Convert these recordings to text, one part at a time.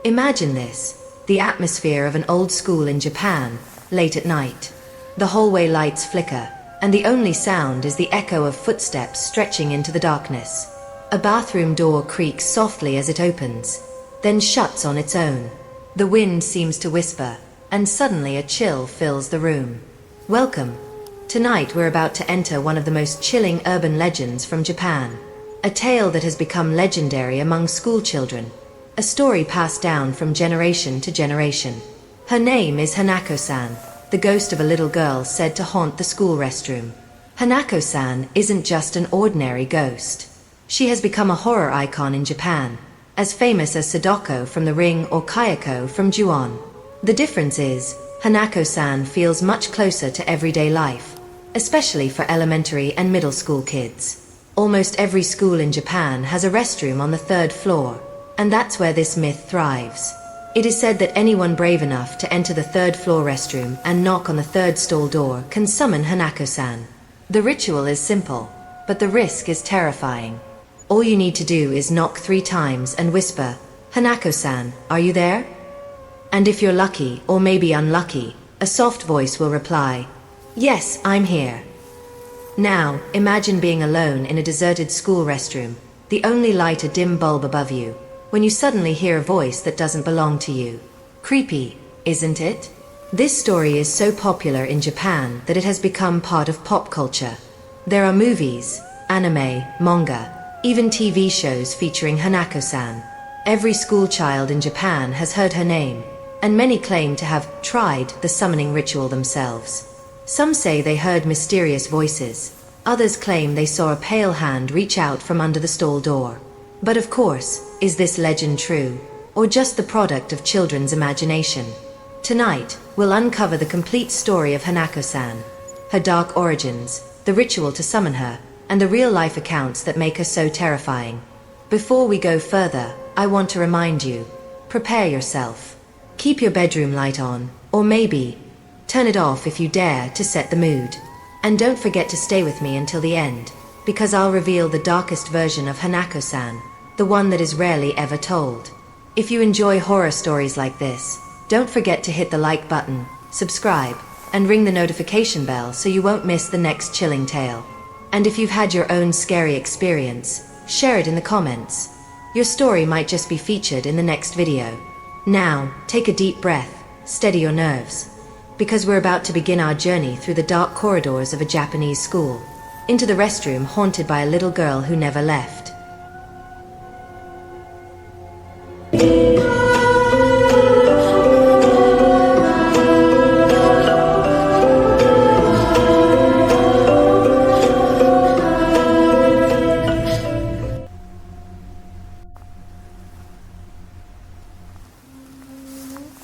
Imagine this, the atmosphere of an old school in Japan, late at night. The hallway lights flicker, and the only sound is the echo of footsteps stretching into the darkness. A bathroom door creaks softly as it opens, then shuts on its own. The wind seems to whisper, and suddenly a chill fills the room. Welcome. Tonight we're about to enter one of the most chilling urban legends from Japan. A tale that has become legendary among school children. A story passed down from generation to generation. Her name is Hanako-San, the ghost of a little girl said to haunt the school restroom. Hanako-San isn't just an ordinary ghost. She has become a horror icon in Japan, as famous as Sadako from The Ring or Kayako from Ju-on. The difference is, Hanako-san feels much closer to everyday life, especially for elementary and middle school kids. Almost every school in Japan has a restroom on the 3rd floor, and that's where this myth thrives. It is said that anyone brave enough to enter the 3rd floor restroom and knock on the 3rd stall door can summon Hanako-san. The ritual is simple, but the risk is terrifying. All you need to do is knock 3 times and whisper, "Hanako-san, are you there?" And if you're lucky, or maybe unlucky, a soft voice will reply, "Yes, I'm here." Now, imagine being alone in a deserted school restroom, the only light a dim bulb above you, when you suddenly hear a voice that doesn't belong to you. Creepy, isn't it? This story is so popular in Japan that it has become part of pop culture. There are movies, anime, manga, even TV shows featuring Hanako-san. Every school child in Japan has heard her name, and many claim to have tried the summoning ritual themselves. Some say they heard mysterious voices, others claim they saw a pale hand reach out from under the stall door. But of course, is this legend true, or just the product of children's imagination? Tonight, we'll uncover the complete story of Hanako-san, her dark origins, the ritual to summon her, and the real-life accounts that make her so terrifying. Before we go further, I want to remind you, prepare yourself. Keep your bedroom light on, or maybe turn it off if you dare to set the mood. And don't forget to stay with me until the end, because I'll reveal the darkest version of Hanako-san, the one that is rarely ever told. If you enjoy horror stories like this, don't forget to hit the like button, subscribe, and ring the notification bell so you won't miss the next chilling tale. And if you've had your own scary experience, share it in the comments. Your story might just be featured in the next video. Now, take a deep breath, steady your nerves, because we're about to begin our journey through the dark corridors of a Japanese school, into the restroom haunted by a little girl who never left.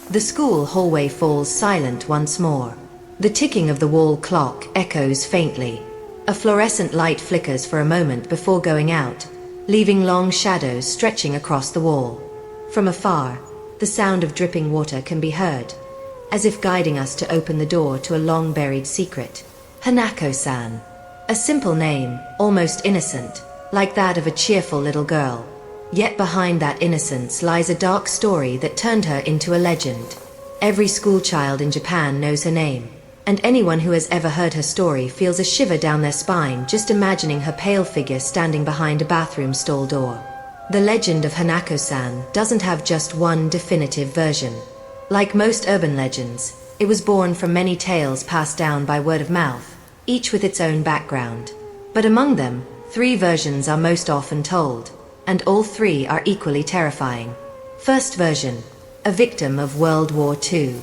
The school hallway falls silent once more. The ticking of the wall clock echoes faintly. A fluorescent light flickers for a moment before going out, leaving long shadows stretching across the wall. From afar, the sound of dripping water can be heard, as if guiding us to open the door to a long-buried secret. Hanako-san. A simple name, almost innocent, like that of a cheerful little girl. Yet behind that innocence lies a dark story that turned her into a legend. Every schoolchild in Japan knows her name, and anyone who has ever heard her story feels a shiver down their spine just imagining her pale figure standing behind a bathroom stall door. The legend of Hanako-san doesn't have just one definitive version. Like most urban legends, it was born from many tales passed down by word of mouth, each with its own background. But among them, 3 versions are most often told, and all 3 are equally terrifying. First version, a victim of World War II.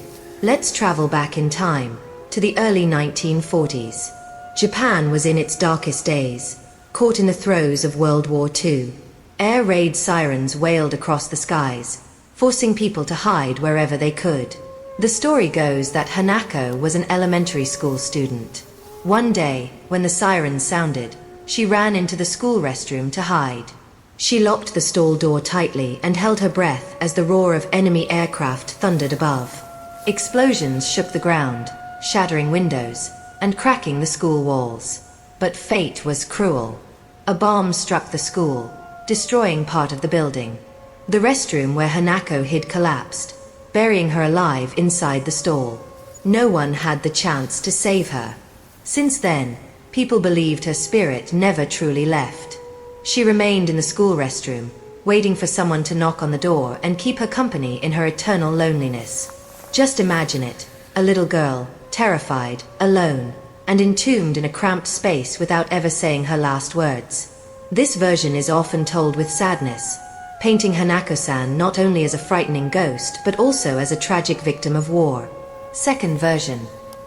Let's travel back in time, to the early 1940s. Japan was in its darkest days, caught in the throes of World War II. Air raid sirens wailed across the skies, forcing people to hide wherever they could. The story goes that Hanako was an elementary school student. One day, when the sirens sounded, she ran into the school restroom to hide. She locked the stall door tightly and held her breath as the roar of enemy aircraft thundered above. Explosions shook the ground, shattering windows, and cracking the school walls. But fate was cruel. A bomb struck the school, destroying part of the building. The restroom where Hanako hid collapsed, burying her alive inside the stall. No one had the chance to save her. Since then, people believed her spirit never truly left. She remained in the school restroom, waiting for someone to knock on the door and keep her company in her eternal loneliness. Just imagine it, a little girl, terrified, alone, and entombed in a cramped space without ever saying her last words. This version is often told with sadness, painting Hanako-san not only as a frightening ghost but also as a tragic victim of war. Second version,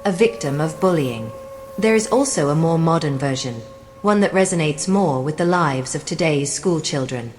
a victim of bullying. There is also a more modern version, one that resonates more with the lives of today's school children.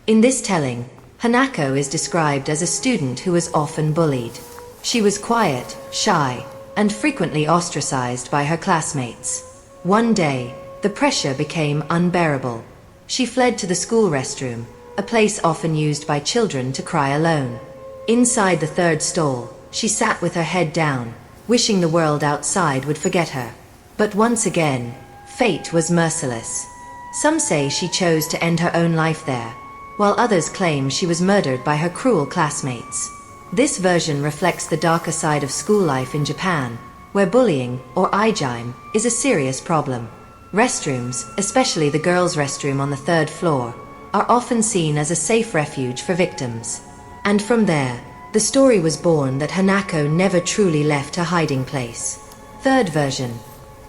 In this telling, Hanako is described as a student who was often bullied. She was quiet, shy, and frequently ostracized by her classmates. One day, the pressure became unbearable. She fled to the school restroom, a place often used by children to cry alone. Inside the third stall, she sat with her head down, wishing the world outside would forget her. But once again, fate was merciless. Some say she chose to end her own life there, while others claim she was murdered by her cruel classmates. This version reflects the darker side of school life in Japan, where bullying, or ijime, is a serious problem. Restrooms, especially the girls' restroom on the third floor, are often seen as a safe refuge for victims. And from there, the story was born that Hanako never truly left her hiding place. Third version,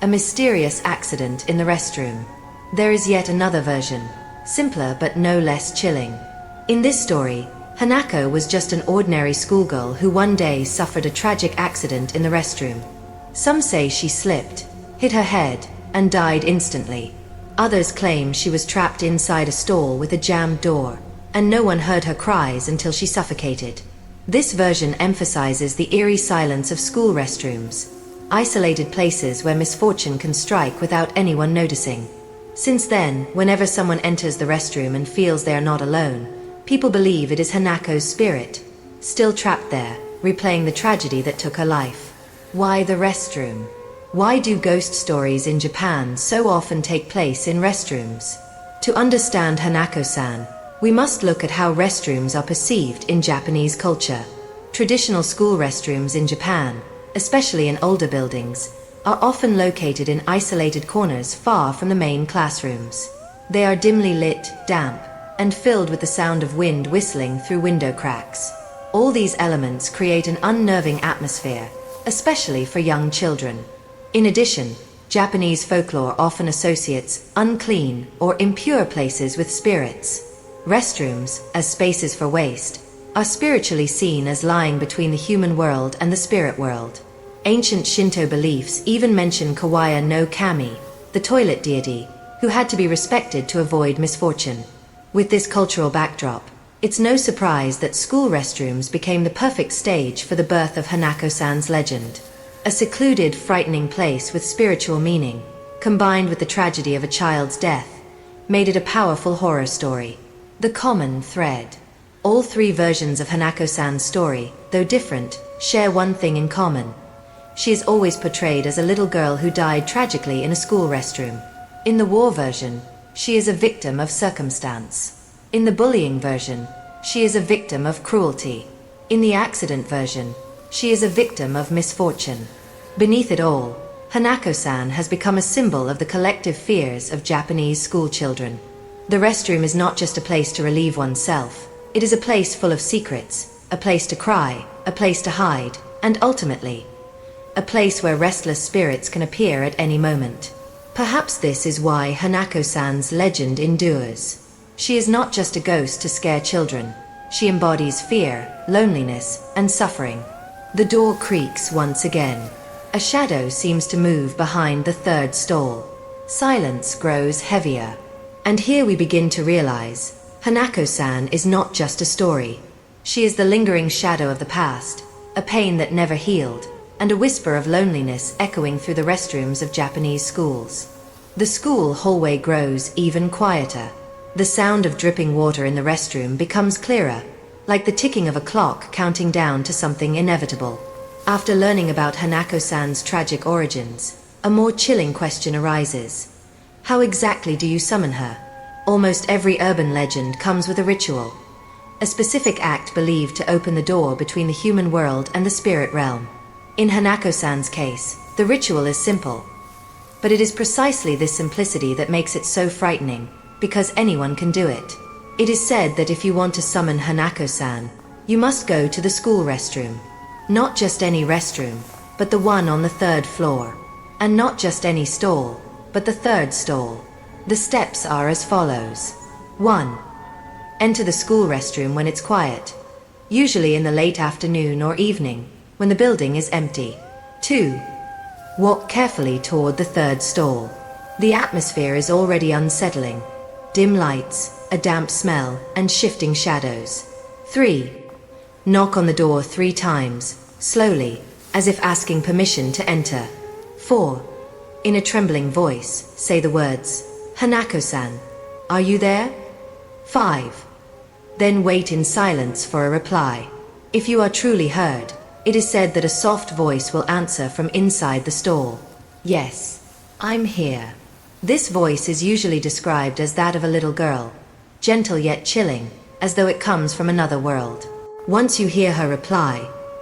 a mysterious accident in the restroom. There is yet another version, simpler but no less chilling. In this story, Hanako was just an ordinary schoolgirl who one day suffered a tragic accident in the restroom. Some say she slipped, hit her head, and died instantly. Others claim she was trapped inside a stall with a jammed door, and no one heard her cries until she suffocated. This version emphasizes the eerie silence of school restrooms, isolated places where misfortune can strike without anyone noticing. Since then, whenever someone enters the restroom and feels they are not alone, people believe it is Hanako's spirit, still trapped there, replaying the tragedy that took her life. Why the restroom? Why do ghost stories in Japan so often take place in restrooms? To understand Hanako-san, we must look at how restrooms are perceived in Japanese culture. Traditional school restrooms in Japan, especially in older buildings, are often located in isolated corners far from the main classrooms. They are dimly lit, damp, and filled with the sound of wind whistling through window cracks. All these elements create an unnerving atmosphere, especially for young children. In addition, Japanese folklore often associates unclean or impure places with spirits. Restrooms, as spaces for waste, are spiritually seen as lying between the human world and the spirit world. Ancient Shinto beliefs even mention Kawaii no Kami, the toilet deity, who had to be respected to avoid misfortune. With this cultural backdrop, it's no surprise that school restrooms became the perfect stage for the birth of Hanako-san's legend. A secluded, frightening place with spiritual meaning, combined with the tragedy of a child's death, made it a powerful horror story. The common thread. All three versions of Hanako-san's story, though different, share one thing in common. She is always portrayed as a little girl who died tragically in a school restroom. In the war version, she is a victim of circumstance. In the bullying version, she is a victim of cruelty. In the accident version, she is a victim of misfortune. Beneath it all, Hanako-san has become a symbol of the collective fears of Japanese school children. The restroom is not just a place to relieve oneself. It is a place full of secrets, a place to cry, a place to hide, and ultimately, a place where restless spirits can appear at any moment. Perhaps this is why Hanako-san's legend endures. She is not just a ghost to scare children. She embodies fear, loneliness, and suffering. The door creaks once again. A shadow seems to move behind the third stall. Silence grows heavier. And here we begin to realize, Hanako-san is not just a story. She is the lingering shadow of the past, a pain that never healed, and a whisper of loneliness echoing through the restrooms of Japanese schools. The school hallway grows even quieter. The sound of dripping water in the restroom becomes clearer, like the ticking of a clock counting down to something inevitable. After learning about Hanako-san's tragic origins, a more chilling question arises. How exactly do you summon her? Almost every urban legend comes with a ritual. a specific act believed to open the door between the human world and the spirit realm. In Hanako-san's case, the ritual is simple. But it is precisely this simplicity that makes it so frightening, because anyone can do it. It is said that if you want to summon Hanako-san, you must go to the school restroom. Not just any restroom, but the one on the 3rd floor. And not just any stall, but the 3rd stall. The steps are as follows. 1. Enter the school restroom when it's quiet, usually in the late afternoon or evening, when the building is empty. 2. Walk carefully toward the 3rd stall. The atmosphere is already unsettling. Dim lights, a damp smell, and shifting shadows. 3. Knock on the door 3 times, slowly, as if asking permission to enter. 4. In a trembling voice, say the words, "Hanako-san, are you there?" 5. Then wait in silence for a reply. If you are truly heard, it is said that a soft voice will answer from inside the stall. "Yes, I'm here." This voice is usually described as that of a little girl, gentle yet chilling, as though it comes from another world. Once you hear her reply,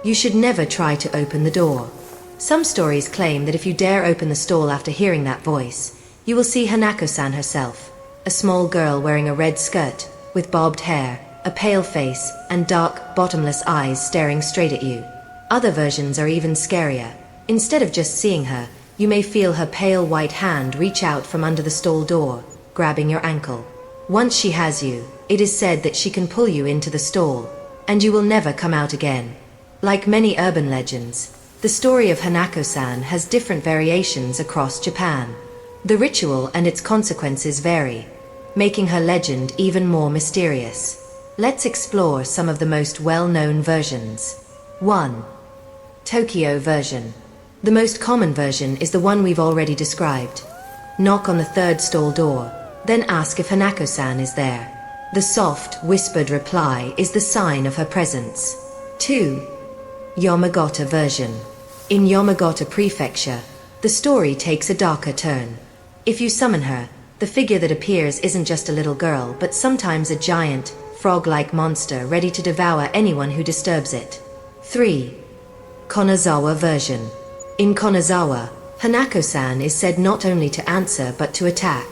you should never try to open the door. Some stories claim that if you dare open the stall after hearing that voice, you will see Hanako-san herself, a small girl wearing a red skirt, with bobbed hair, a pale face, and dark, bottomless eyes staring straight at you. Other versions are even scarier. Instead of just seeing her, you may feel her pale white hand reach out from under the stall door, grabbing your ankle. Once she has you, it is said that she can pull you into the stall, and you will never come out again. Like many urban legends, the story of Hanako-san has different variations across Japan. The ritual and its consequences vary, making her legend even more mysterious. Let's explore some of the most well-known versions. 1. Tokyo version. The most common version is the one we've already described. Knock on the 3rd stall door, then ask if Hanako-san is there. The soft, whispered reply is the sign of her presence. 2. Yamagata version. In Yamagata Prefecture, the story takes a darker turn. If you summon her, the figure that appears isn't just a little girl, but sometimes a giant, frog-like monster ready to devour anyone who disturbs it. 3. Kanazawa version. In Kanazawa, Hanako-san is said not only to answer but to attack.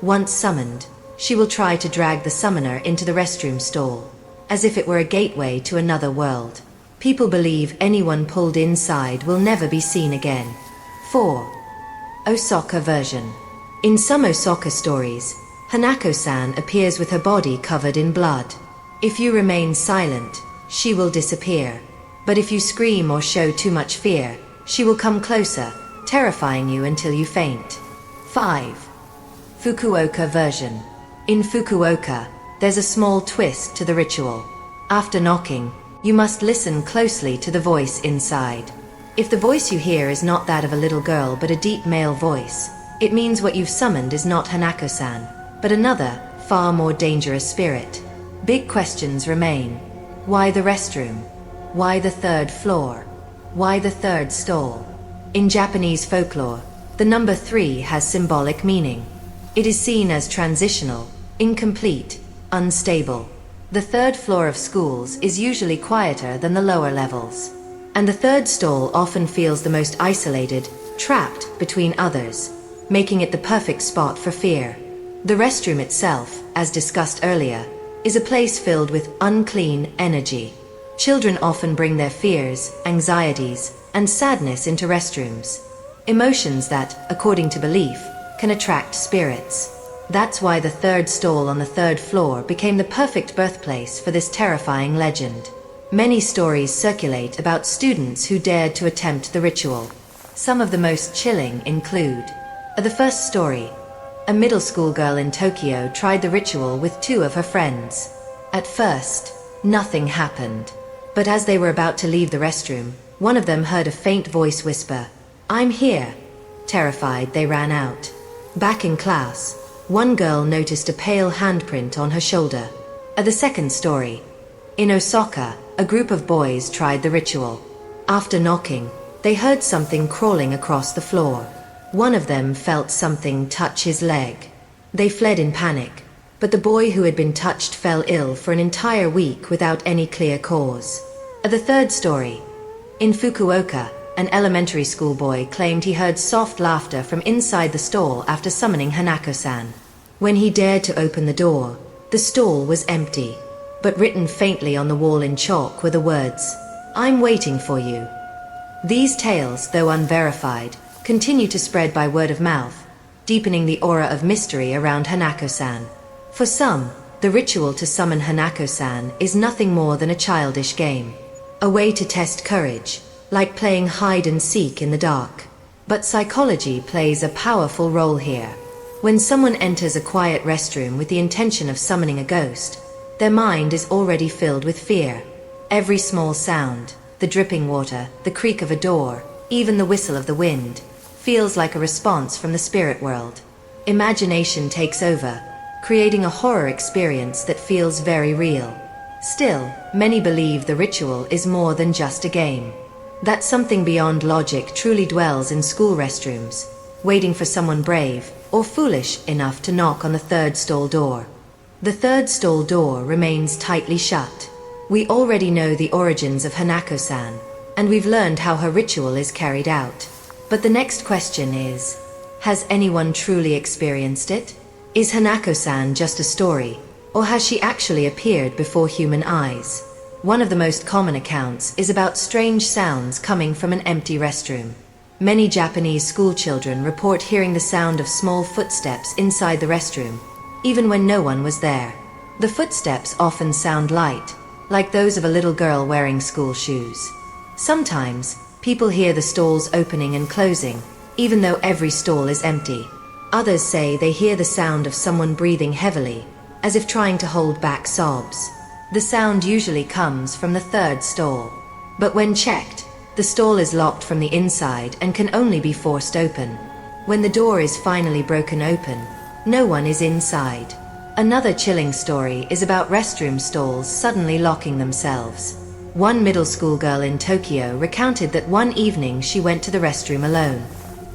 Once summoned, she will try to drag the summoner into the restroom stall, as if it were a gateway to another world. People believe anyone pulled inside will never be seen again. 4. Osaka version. In some Osaka stories, Hanako-san appears with her body covered in blood. If you remain silent, she will disappear. But if you scream or show too much fear, she will come closer, terrifying you until you faint. 5. Fukuoka version. In Fukuoka, there's a small twist to the ritual. After knocking, you must listen closely to the voice inside. If the voice you hear is not that of a little girl but a deep male voice, it means what you've summoned is not Hanako-san, but another, far more dangerous spirit. Big questions remain. Why the restroom? Why the 3rd floor? Why the 3rd stall? In Japanese folklore, the number 3 has symbolic meaning. It is seen as transitional, incomplete, unstable. The 3rd floor of schools is usually quieter than the lower levels. And the 3rd stall often feels the most isolated, trapped between others, making it the perfect spot for fear. The restroom itself, as discussed earlier, is a place filled with unclean energy. Children often bring their fears, anxieties, and sadness into restrooms. Emotions that, according to belief, can attract spirits. That's why the 3rd stall on the 3rd floor became the perfect birthplace for this terrifying legend. Many stories circulate about students who dared to attempt the ritual. Some of the most chilling include the first story. A middle school girl in Tokyo tried the ritual with 2 of her friends. At first, nothing happened. But as they were about to leave the restroom, one of them heard a faint voice whisper, "I'm here." Terrified, they ran out. Back in class, one girl noticed a pale handprint on her shoulder. The second story. In Osaka, a group of boys tried the ritual. After knocking, they heard something crawling across the floor. One of them felt something touch his leg. They fled in panic, but the boy who had been touched fell ill for an entire week without any clear cause. The third story. In Fukuoka, an elementary school boy claimed he heard soft laughter from inside the stall after summoning Hanako-san. When he dared to open the door, the stall was empty, but written faintly on the wall in chalk were the words, "I'm waiting for you." These tales, though unverified, continue to spread by word of mouth, deepening the aura of mystery around Hanako-san. For some, the ritual to summon Hanako-san is nothing more than a childish game, a way to test courage, like playing hide and seek in the dark. But psychology plays a powerful role here. When someone enters a quiet restroom with the intention of summoning a ghost, their mind is already filled with fear. Every small sound, the dripping water, the creak of a door, even the whistle of the wind, feels like a response from the spirit world. Imagination takes over, creating a horror experience that feels very real. Still, many believe the ritual is more than just a game. That something beyond logic truly dwells in school restrooms, waiting for someone brave or foolish enough to knock on the third stall door. The third stall door remains tightly shut. We already know the origins of Hanako-san, and we've learned how her ritual is carried out. But the next question is, has anyone truly experienced it? Is Hanako-san just a story, or has she actually appeared before human eyes? One of the most common accounts is about strange sounds coming from an empty restroom. Many Japanese schoolchildren report hearing the sound of small footsteps inside the restroom, even when no one was there. The footsteps often sound light, like those of a little girl wearing school shoes. Sometimes, people hear the stalls opening and closing, even though every stall is empty. Others say they hear the sound of someone breathing heavily, as if trying to hold back sobs. The sound usually comes from the third stall. But when checked, the stall is locked from the inside and can only be forced open. When the door is finally broken open, no one is inside. Another chilling story is about restroom stalls suddenly locking themselves. One middle school girl in Tokyo recounted that one evening she went to the restroom alone.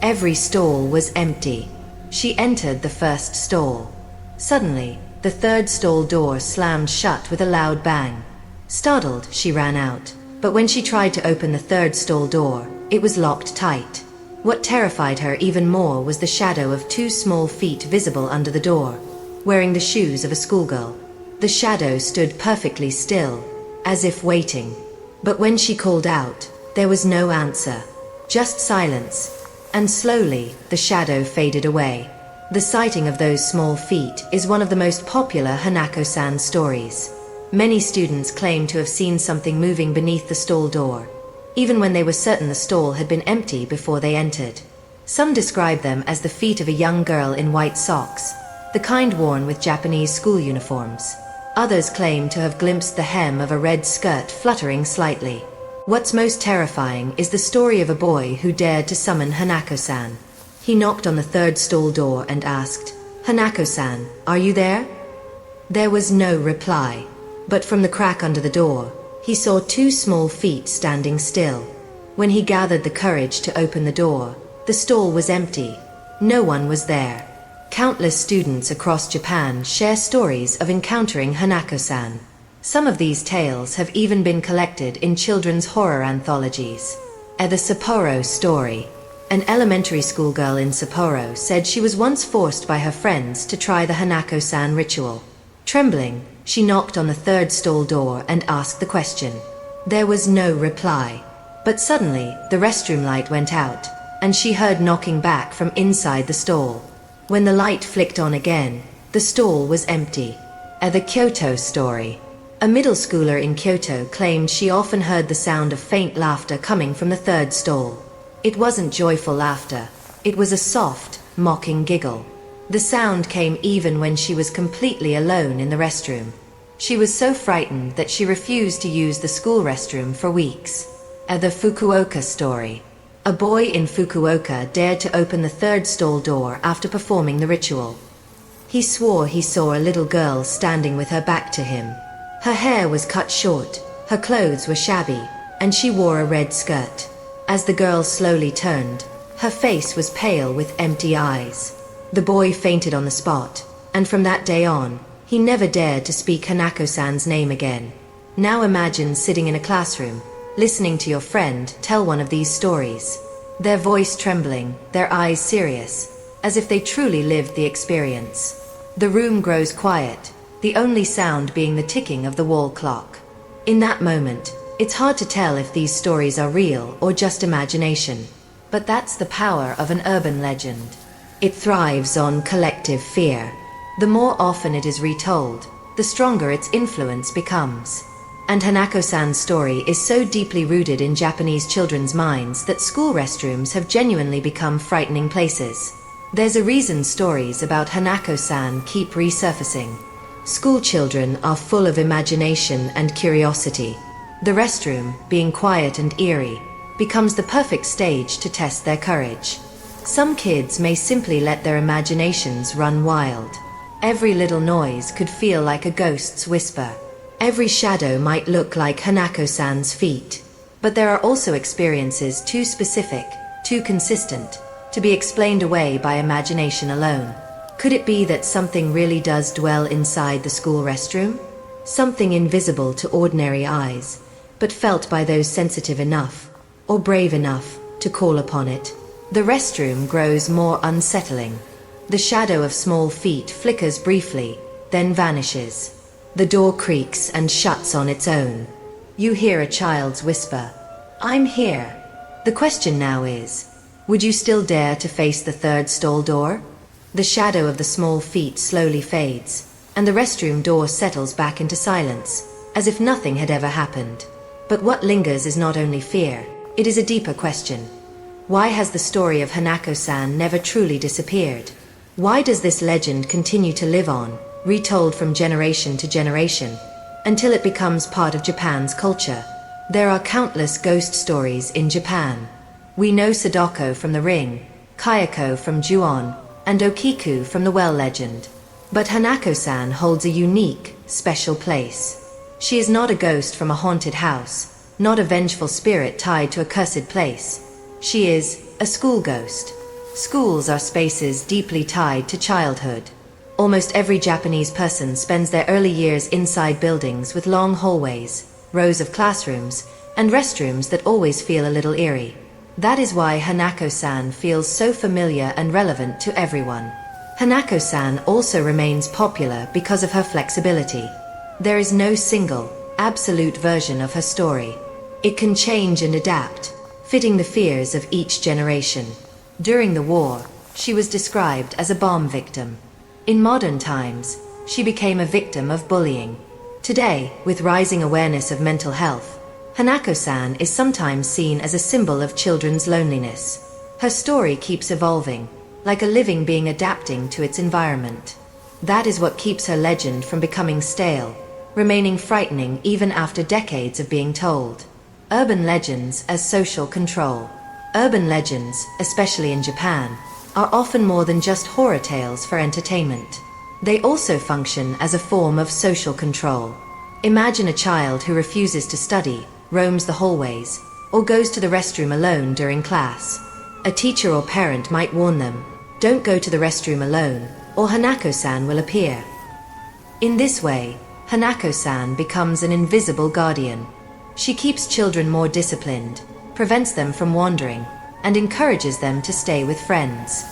Every stall was empty. She entered the first stall. Suddenly, the third stall door slammed shut with a loud bang. Startled, she ran out, but when she tried to open the third stall door, it was locked tight. What terrified her even more was the shadow of two small feet visible under the door, wearing the shoes of a schoolgirl. The shadow stood perfectly still, as if waiting. But when she called out, there was no answer, just silence, and slowly the shadow faded away. The sighting of those small feet is one of the most popular Hanako-san stories. Many students claim to have seen something moving beneath the stall door, even when they were certain the stall had been empty before they entered. Some describe them as the feet of a young girl in white socks, the kind worn with Japanese school uniforms. Others claim to have glimpsed the hem of a red skirt fluttering slightly. What's most terrifying is the story of a boy who dared to summon Hanako-san. He knocked on the third stall door and asked, "Hanako-san, are you there?" There was no reply, but from the crack under the door, he saw two small feet standing still. When he gathered the courage to open the door, the stall was empty. No one was there. Countless students across Japan share stories of encountering Hanako-san. Some of these tales have even been collected in children's horror anthologies. The Sapporo story. An elementary school girl in Sapporo said she was once forced by her friends to try the Hanako-san ritual. Trembling, she knocked on the third stall door and asked the question. There was no reply. But suddenly, the restroom light went out, and she heard knocking back from inside the stall. When the light flicked on again, the stall was empty. The Kyoto story. A middle schooler in Kyoto claimed she often heard the sound of faint laughter coming from the third stall. It wasn't joyful laughter. It was a soft, mocking giggle. The sound came even when she was completely alone in the restroom. She was so frightened that she refused to use the school restroom for weeks. The Fukuoka story. A boy in Fukuoka dared to open the third stall door after performing the ritual. He swore he saw a little girl standing with her back to him. Her hair was cut short, her clothes were shabby, and she wore a red skirt. As the girl slowly turned, her face was pale with empty eyes. The boy fainted on the spot, and from that day on, He never dared to speak Hanako-san's name again. Now imagine sitting in a classroom, listening to your friend tell one of these stories. Their voice trembling, their eyes serious, as if they truly lived the experience. The room grows quiet, the only sound being the ticking of the wall clock. In that moment, it's hard to tell if these stories are real or just imagination. But that's the power of an urban legend. It thrives on collective fear. The more often it is retold, the stronger its influence becomes. And Hanako-san's story is so deeply rooted in Japanese children's minds that school restrooms have genuinely become frightening places. There's a reason stories about Hanako-san keep resurfacing. School children are full of imagination and curiosity. The restroom, being quiet and eerie, becomes the perfect stage to test their courage. Some kids may simply let their imaginations run wild. Every little noise could feel like a ghost's whisper. Every shadow might look like Hanako-san's feet. But there are also experiences too specific, too consistent, to be explained away by imagination alone. Could it be that something really does dwell inside the school restroom? Something invisible to ordinary eyes, but felt by those sensitive enough, or brave enough, to call upon it. The restroom grows more unsettling. The shadow of small feet flickers briefly, then vanishes. The door creaks and shuts on its own. You hear a child's whisper, "I'm here." The question now is, would you still dare to face the third stall door? The shadow of the small feet slowly fades, and the restroom door settles back into silence, as if nothing had ever happened. But what lingers is not only fear, it is a deeper question. Why has the story of Hanako-san never truly disappeared? Why does this legend continue to live on, retold from generation to generation, until it becomes part of Japan's culture? There are countless ghost stories in Japan. We know Sadako from The Ring, Kayako from Ju-on, and Okiku from the Well legend. But Hanako-san holds a unique, special place. She is not a ghost from a haunted house, not a vengeful spirit tied to a cursed place. She is a school ghost. Schools are spaces deeply tied to childhood. Almost every Japanese person spends their early years inside buildings with long hallways, rows of classrooms, and restrooms that always feel a little eerie. That is why Hanako-san feels so familiar and relevant to everyone. Hanako-san also remains popular because of her flexibility. There is no single, absolute version of her story. It can change and adapt, fitting the fears of each generation. During the war, she was described as a bomb victim. In modern times, she became a victim of bullying. Today, with rising awareness of mental health, Hanako-san is sometimes seen as a symbol of children's loneliness. Her story keeps evolving, like a living being adapting to its environment. That is what keeps her legend from becoming stale, remaining frightening even after decades of being told. Urban legends as social control. Urban legends, especially in Japan, are often more than just horror tales for entertainment. They also function as a form of social control. Imagine a child who refuses to study, roams the hallways, or goes to the restroom alone during class. A teacher or parent might warn them, "Don't go to the restroom alone, or Hanako-san will appear." In this way, Hanako-san becomes an invisible guardian. She keeps children more disciplined, prevents them from wandering, and encourages them to stay with friends.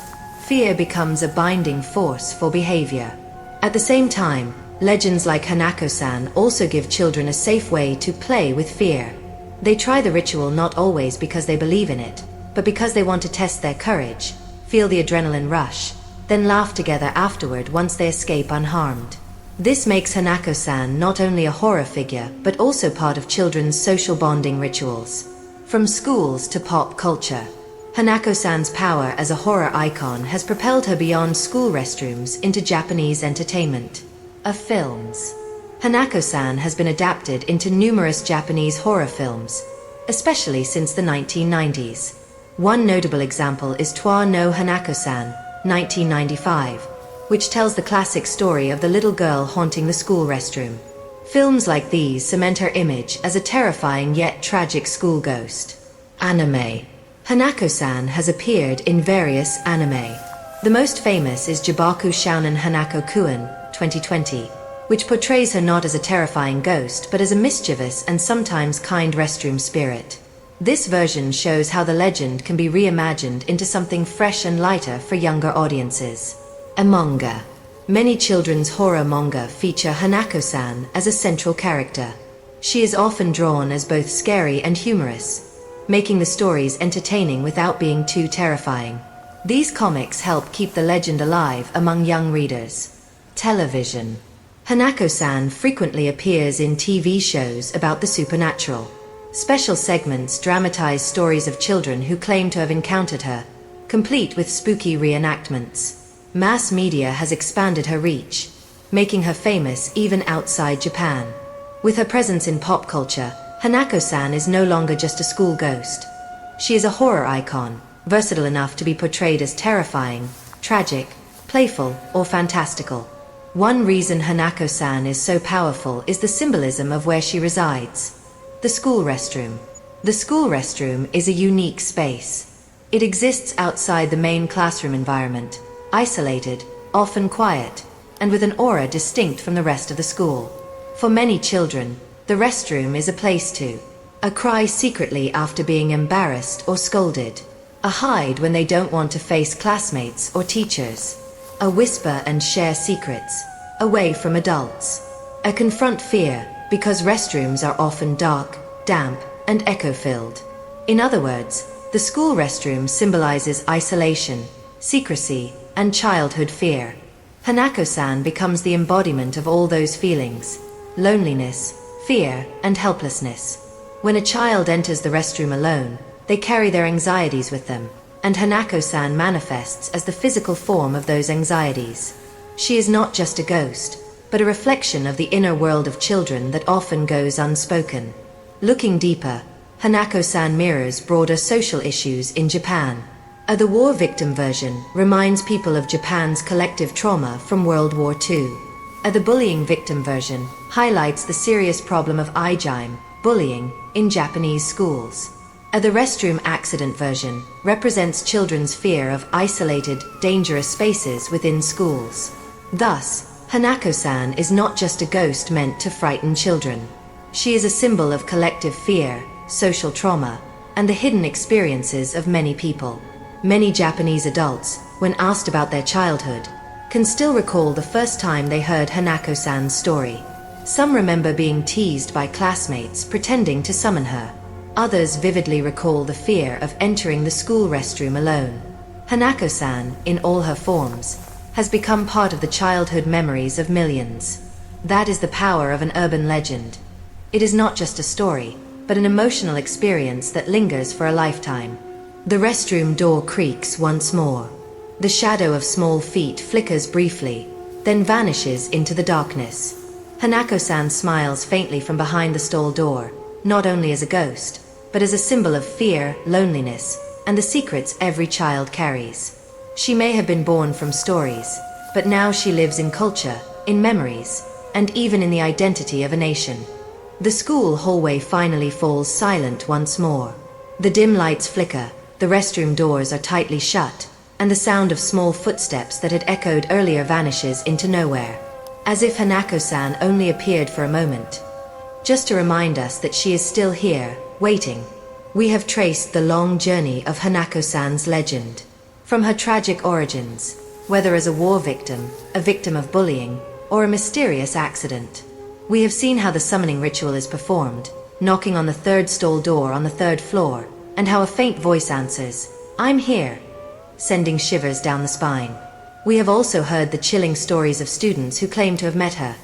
Fear becomes a binding force for behavior. At the same time, legends like Hanako-san also give children a safe way to play with fear. They try the ritual not always because they believe in it, but because they want to test their courage, feel the adrenaline rush, then laugh together afterward once they escape unharmed. This makes Hanako-san not only a horror figure, but also part of children's social bonding rituals. From schools to pop culture, Hanako-san's power as a horror icon has propelled her beyond school restrooms into Japanese entertainment. Of films. Hanako-san has been adapted into numerous Japanese horror films, especially since the 1990s. One notable example is Twa no Hanako-san, 1995, which tells the classic story of the little girl haunting the school restroom. Films like these cement her image as a terrifying yet tragic school ghost. Anime. Hanako-san has appeared in various anime. The most famous is Jibaku Shounen Hanako-kun, 2020, which portrays her not as a terrifying ghost but as a mischievous and sometimes kind restroom spirit. This version shows how the legend can be reimagined into something fresh and lighter for younger audiences. A manga. Many children's horror manga feature Hanako-san as a central character. She is often drawn as both scary and humorous, making the stories entertaining without being too terrifying. These comics help keep the legend alive among young readers. Television. Hanako-san frequently appears in TV shows about the supernatural. Special segments dramatize stories of children who claim to have encountered her, complete with spooky reenactments. Mass media has expanded her reach, making her famous even outside Japan. With her presence in pop culture, Hanako-san is no longer just a school ghost. She is a horror icon, versatile enough to be portrayed as terrifying, tragic, playful, or fantastical. One reason Hanako-san is so powerful is the symbolism of where she resides. The school restroom. The school restroom is a unique space. It exists outside the main classroom environment, isolated, often quiet, and with an aura distinct from the rest of the school. For many children, the restroom is a place to cry secretly after being embarrassed or scolded, a hide when they don't want to face classmates or teachers, a whisper and share secrets, away from adults, a confront fear, because restrooms are often dark, damp, and echo-filled. In other words, the school restroom symbolizes isolation, secrecy, and childhood fear. Hanako-san becomes the embodiment of all those feelings: loneliness, fear, and helplessness. When a child enters the restroom alone, they carry their anxieties with them, and Hanako-san manifests as the physical form of those anxieties. She is not just a ghost, but a reflection of the inner world of children that often goes unspoken. Looking deeper, Hanako-san mirrors broader social issues in Japan. The war victim version reminds people of Japan's collective trauma from World War II. The bullying victim version highlights the serious problem of ijime, bullying, in Japanese schools. The restroom accident version represents children's fear of isolated, dangerous spaces within schools. Thus, Hanako-san is not just a ghost meant to frighten children. She is a symbol of collective fear, social trauma, and the hidden experiences of many people. Many Japanese adults, when asked about their childhood, can still recall the first time they heard Hanako-san's story. Some remember being teased by classmates pretending to summon her. Others vividly recall the fear of entering the school restroom alone. Hanako-san, in all her forms, has become part of the childhood memories of millions. That is the power of an urban legend. It is not just a story, but an emotional experience that lingers for a lifetime. The restroom door creaks once more. The shadow of small feet flickers briefly, then vanishes into the darkness. Hanako-san smiles faintly from behind the stall door, not only as a ghost, but as a symbol of fear, loneliness, and the secrets every child carries. She may have been born from stories, but now she lives in culture, in memories, and even in the identity of a nation. The school hallway finally falls silent once more. The dim lights flicker, the restroom doors are tightly shut, and the sound of small footsteps that had echoed earlier vanishes into nowhere, as if Hanako-san only appeared for a moment, just to remind us that she is still here, waiting. We have traced the long journey of Hanako-san's legend. From her tragic origins, whether as a war victim, a victim of bullying, or a mysterious accident. We have seen how the summoning ritual is performed, knocking on the third stall door on the third floor, and how a faint voice answers, "I'm here," sending shivers down the spine. We have also heard the chilling stories of students who claim to have met her.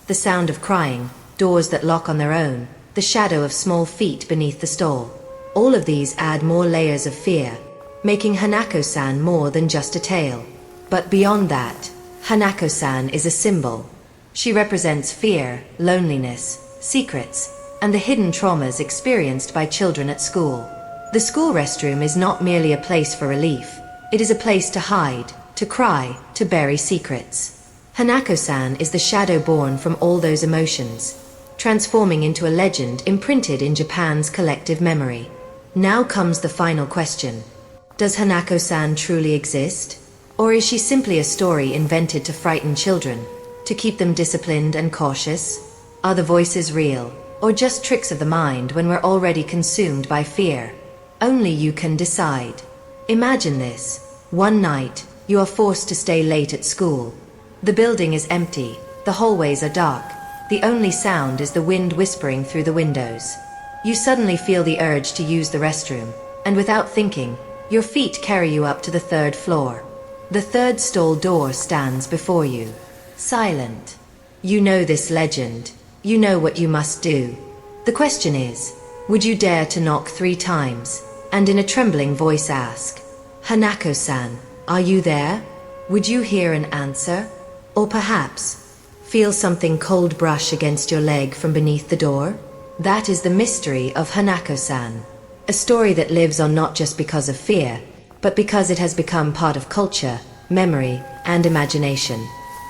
The sound of crying, doors that lock on their own, the shadow of small feet beneath the stall. All of these add more layers of fear, making Hanako-san more than just a tale. But beyond that, Hanako-san is a symbol. She represents fear, loneliness, secrets, and the hidden traumas experienced by children at school. The school restroom is not merely a place for relief. It is a place to hide, to cry, to bury secrets. Hanako-san is the shadow born from all those emotions, transforming into a legend imprinted in Japan's collective memory. Now comes the final question. Does Hanako-san truly exist? Or is she simply a story invented to frighten children? To keep them disciplined and cautious? Are the voices real, or just tricks of the mind when we're already consumed by fear? Only you can decide. Imagine this. One night, you are forced to stay late at school. The building is empty, the hallways are dark, the only sound is the wind whispering through the windows. You suddenly feel the urge to use the restroom, and without thinking, your feet carry you up to the third floor. The third stall door stands before you, silent. You know this legend. You know what you must do. The question is, would you dare to knock 3 times, and in a trembling voice ask, "Hanako-san, are you there?" Would you hear an answer? Or perhaps, feel something cold brush against your leg from beneath the door? That is the mystery of Hanako-san. A story that lives on not just because of fear, but because it has become part of culture, memory, and imagination.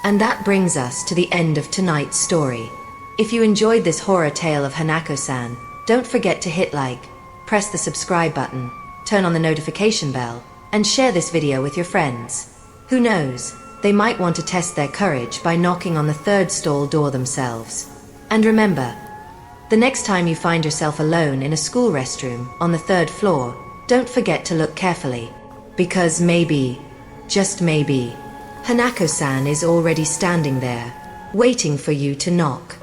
And that brings us to the end of tonight's story. If you enjoyed this horror tale of Hanako-san, don't forget to hit like, press the subscribe button, turn on the notification bell, and share this video with your friends. Who knows, they might want to test their courage by knocking on the third stall door themselves. And remember, the next time you find yourself alone in a school restroom on the 3rd floor, don't forget to look carefully. Because maybe, just maybe, Hanako-san is already standing there, waiting for you to knock.